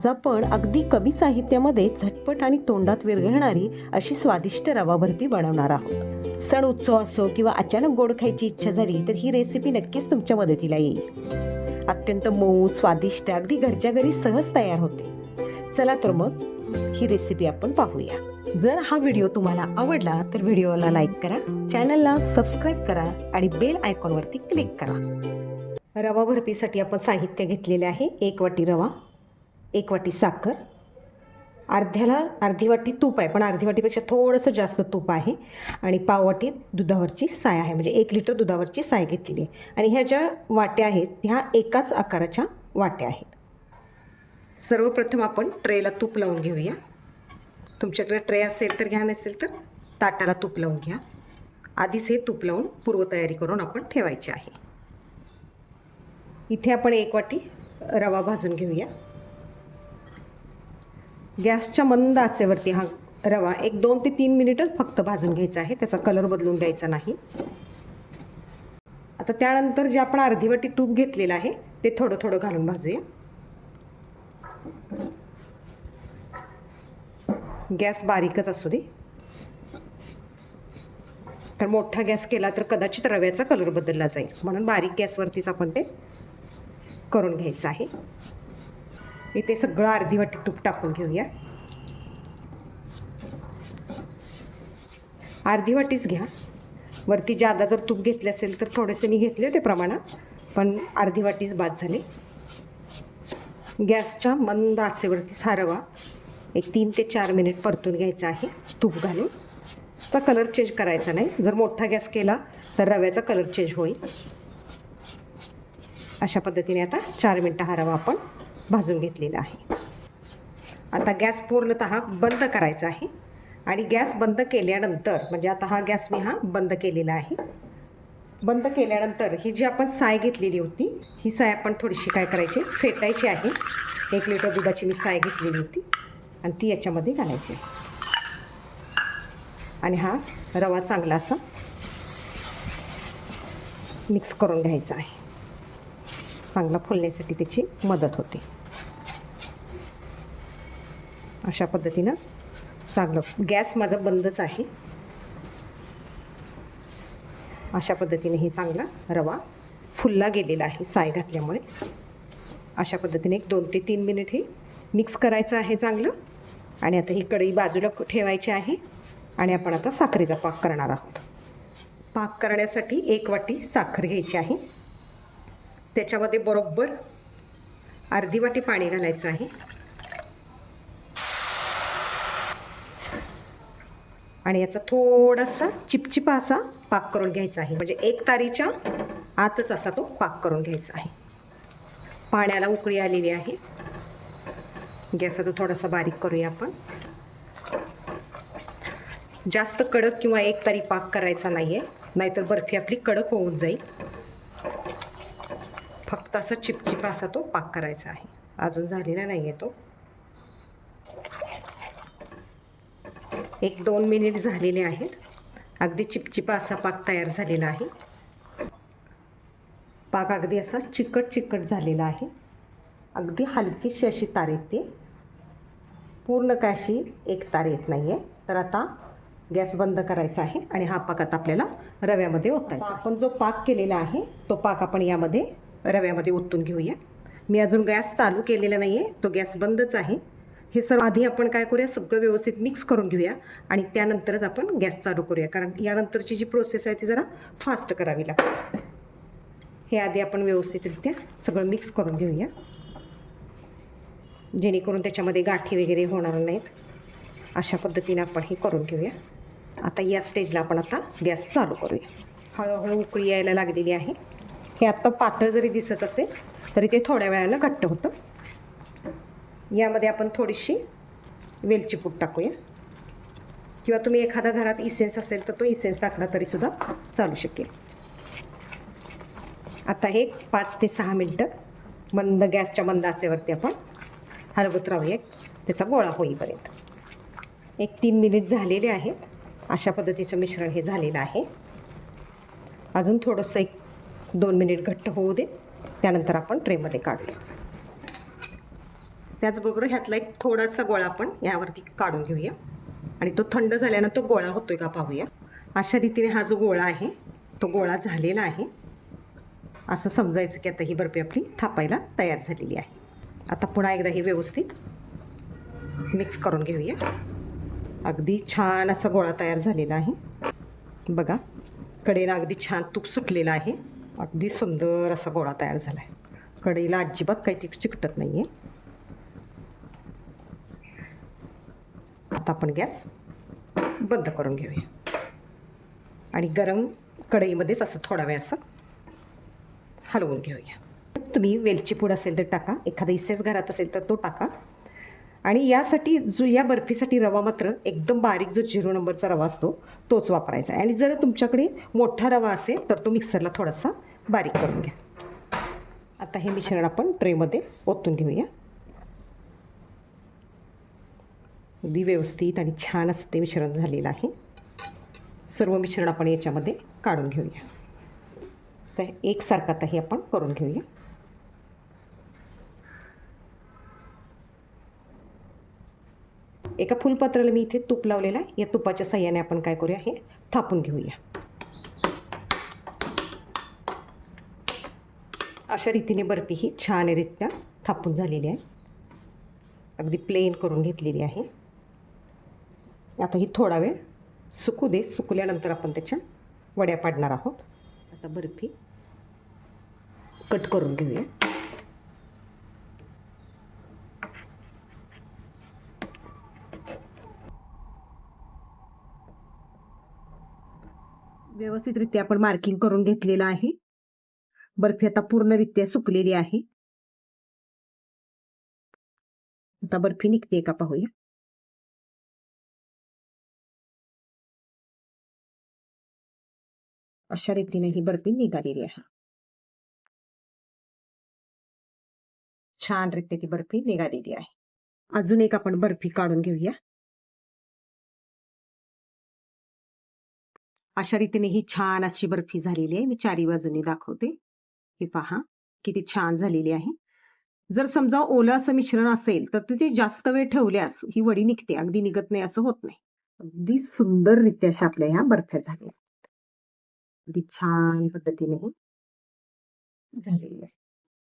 आज आपण अगदी कमी साहित्यामध्ये झटपट आणि तोंडात विरघळणारी अशी स्वादिष्ट रवा बर्फी बनवणार आहोत। सण उत्सव असो किंवा अचानक गोड खायची इच्छा झाली तर ही रेसिपी नक्कीच तुमच्या मदतीला येईल। अत्यंत मऊ, स्वादिष्ट, अगदी घरच्या घरी सहज तयार होते। चला तर मग ही रेसिपी आपण पाहूया। जर हा व्हिडिओ तुम्हाला आवडला तर व्हिडिओला लाईक करा, चॅनलला सबस्क्राईब करा आणि बेल आयकॉनवरती क्लिक करा। रवा बर्फीसाठी आपण साहित्य घेतलेले आहे। 1 वाटी रवा, 1 वाटी साखर, अर्धी वाटी तूप आहे, पण अर्धी वाटीपेक्षा थोडंसं जास्त तूप आहे, आणि पाव वाटी दुधावरची साय आहे, म्हणजे 1 लिटर दुधावरची साय घेतलेली आहे। आणि ह्या ज्या वाट्या आहेत ह्या एकाच आकाराच्या वाट्या आहेत। सर्वप्रथम आपण ट्रेला तूप लावून घेऊया। तुमच्याकडे ट्रे असेल तर घ्या, नसेल तर ताटाला तूप लावून घ्या। आधीच हे तूप लावून पूर्वतयारी करून आपण ठेवायची आहे। इथे आपण 1 वाटी रवा भाजून घेऊया। गॅसच्या मंद आचेवरती हा रवा 2 ते 3 मिनिटच फक्त भाजून घ्यायचा आहे, त्याचा कलर बदलून द्यायचा नाही। आता त्यानंतर जे आपण अर्धी वाटी तूप घेतलेलं आहे ते थोडं थोडं घालून भाजूया। गॅस बारीकच असू दे, तर मोठा गॅस केला तर कदाचित रव्याचा कलर बदलला जाईल, म्हणून बारीक गॅसवरतीच आपण ते करून घ्यायचं आहे। इथे सगळं अर्धी वाटी तूप टाकून घेऊया। अर्धी वाटीच घ्या, वरती जादा जर तूप घेतले असेल तर थोडेसे मी घेतले होते प्रमाणात, पण अर्धी वाटीच बाद झाले। गॅसच्या मंद आचेवरती हा रवा 3 ते 4 मिनिट परतून घ्यायचा आहे तूप घालून। तर कलर चेंज करायचा नाही, जर मोठा गॅस केला तर रव्याचा कलर चेंज होईल। अशा पद्धतीने आता 4 मिनिटं हा रवा आपण भाजून घेतलेला आहे। आता गॅस पूर्णतः बंद करायचा आहे, आणि गॅस बंद केल्यानंतर, म्हणजे आता हा गॅस मी बंद केलेला आहे। बंद केल्यानंतर ही जी आपण साय घेतलेली होती ही साय आपण थोडीशी काय करायची, फेटायची आहे। 1 लिटर दुधाची मी साय घेतलेली होती आणि ती याच्यामध्ये घालायची, आणि हा रवा चांगला असा मिक्स करून घ्यायचा आहे। चांगला फुलण्यासाठी त्याची मदत होते। अशा पद्धतीनं चांगलं, गॅस माझा बंदच आहे। अशा पद्धतीने हे चांगला रवा फुलला गेलेला आहे साय घातल्यामुळे। अशा पद्धतीने 2 ते 3 मिनिट हे मिक्स करायचं आहे चांगलं। आणि आता ही कढई बाजूला ठेवायची आहे, आणि आपण आता साखरेचा पाक करणार आहोत। पाक करण्यासाठी 1 वाटी साखर घ्यायची आहे, त्याच्यामध्ये बरोबर अर्धी वाटी पाणी घालायचं आहे, आणि याचा थोडासा चिपचिपा असा पाक करून घ्यायचा आहे, म्हणजे 1 तारीच्या आतच असा तो पाक करून घ्यायचा आहे। पाण्याला उकळी आलेली आहे। गॅस आता थोडासा बारीक करूया आपण। जास्त कडक किंवा 1 तारी पाक करायचा नाही आहे, नाहीतर बर्फी आपली कडक होऊन जाईल। फक्त असा चिपचिपा असा तो पाक करायचा आहे, अजून झालेला नाही आहे तो। 1-2 मिनिट झालेले आहेत, अगदी चिपचिपा असा पाक तयार झालेला आहे। पाक अगदी असा चिकट चिकट झालेला आहे, अगदी हलकीशी अशी तार येते, पूर्ण काय अशी 1 तार येत नाही आहे। तर आता गॅस बंद करायचा आहे, आणि हा पाक आता आपल्याला रव्यामध्ये ओतायचा। आपण जो पाक केलेला आहे तो पाक आपण यामध्ये रव्यामध्ये ओतून घेऊया। मी अजून गॅस चालू केलेला नाही आहे, तो गॅस बंदच आहे। हे सर्व आधी आपण काय करूया, सगळं व्यवस्थित मिक्स करून घेऊया, आणि त्यानंतरच आपण गॅस चालू करूया, कारण यानंतरची जी प्रोसेस आहे ती जरा फास्ट करावी लागते। हे आधी आपण व्यवस्थितरित्या सगळं मिक्स करून घेऊया, जेणेकरून त्याच्यामध्ये गाठी वगैरे होणार नाहीत। अशा पद्धतीने आपण हे करून घेऊया। आता या स्टेजला आपण आता गॅस चालू करूया। हळूहळू उकळी यायला लागलेली आहे। हे आत्ता पातळ जरी दिसत असेल तरी ते थोड्या वेळानं घट्ट होतं। यामध्ये आपण थोडीशी वेलची पूड टाकूया, किंवा तुम्ही एखादा घरात इसेन्स असेल तर तो इसेन्स टाकला तरीसुद्धा चालू शकेल। आता हे 5 ते 6 मिनटं गॅसच्या मंद आचेवरती आपण हलवत राहूया, त्याचा गोळा होईपर्यंत। 1-3 मिनिट झालेले आहेत। अशा पद्धतीचं मिश्रण हे झालेलं आहे। अजून थोडंसं 1-2 मिनिट घट्ट होऊ दे, त्यानंतर आपण ट्रेमध्ये काढूया। त्याचबरोबर ह्यातला एक थोडासा गोळा आपण यावरती काढून घेऊया आणि तो थंड झाल्यानं तो गोळा होतोय का पाहूया. अशा रीतीने हा जो गोळा आहे तो गोळा झालेला आहे. असं समजायचं की आता ही बर्फी आपली थापायला तयार झालेली आहे. आता पुन्हा एकदा ही व्यवस्थित मिक्स करून घेऊया. अगदी छान असा गोळा तयार झालेला आहे. बघा, कडेला अगदी छान तूप सुटलेलं आहे. अगदी सुंदर असा गोळा तयार झाला आहे. कढईला अजिबात काही ती चिकटत नाही आहे. आता आपण गॅस बंद करून घेऊया आणि गरम कढईमध्येच असं थोडा वेळ असं हलवून घेऊया. तुम्ही वेलची पूड असेल तर टाका, एखादा इसेस घरात असेल तर तो टाका. आणि यासाठी जो या बर्फीसाठी रवा मात्र एकदम बारीक जो 0 नंबरचा रवा असतो तोच वापरायचा आहे. आणि जर तुमच्याकडे मोठा रवा असेल तर तो मिक्सरला थोडासा बारीक करून घ्या. आता हे मिश्रण आपण ट्रेमध्ये ओतून घेऊया. अगदी व्यवस्थित आणि छान असं ते मिश्रण झालेलं आहे. सर्व मिश्रण आपण याच्यामध्ये काढून घेऊया. तर एकसारखं आता हे आपण करून घेऊया. एका फुलपात्राला मी इथे तूप लावलेलं आहे. या तुपाच्या साह्याने आपण काय करूया, हे थापून घेऊया. अशा रीतीने बर्फी ही छानरित्या थापून झालेली आहे. अगदी प्लेन करून घेतलेली आहे. आता ही थोडा वेळ सुकू दे. सुकल्यानंतर आपण त्याच्या वड्या पाडणार आहोत. आता बर्फी कट करून घेऊया. व्यवस्थितरित्या आपण मार्किंग करून घेतलेलं आहे. बर्फी आता पूर्णरित्या सुकलेली आहे. आता बर्फी निघते का पाहूया. अशा रीतीने ही बर्फी निघालेली आहे. छान रीती ती बर्फी निघालेली आहे. अजून एक आपण बर्फी काढून घेऊया. अशा रीतीने ही छान अशी बर्फी झालेली आहे. मी चारी बाजूनी दाखवते. हे पहा किती छान झालेली आहे. जर समजा ओलं असं मिश्रण असेल तर ते जास्त वेळ ठेवल्यास ही वडी निघते, अगदी निघत नाही असं होत नाही. अगदी सुंदररित्या अशा आपल्या ह्या बर्फ्या झाल्या. अगदी छान पद्धतीने झालेली आहे.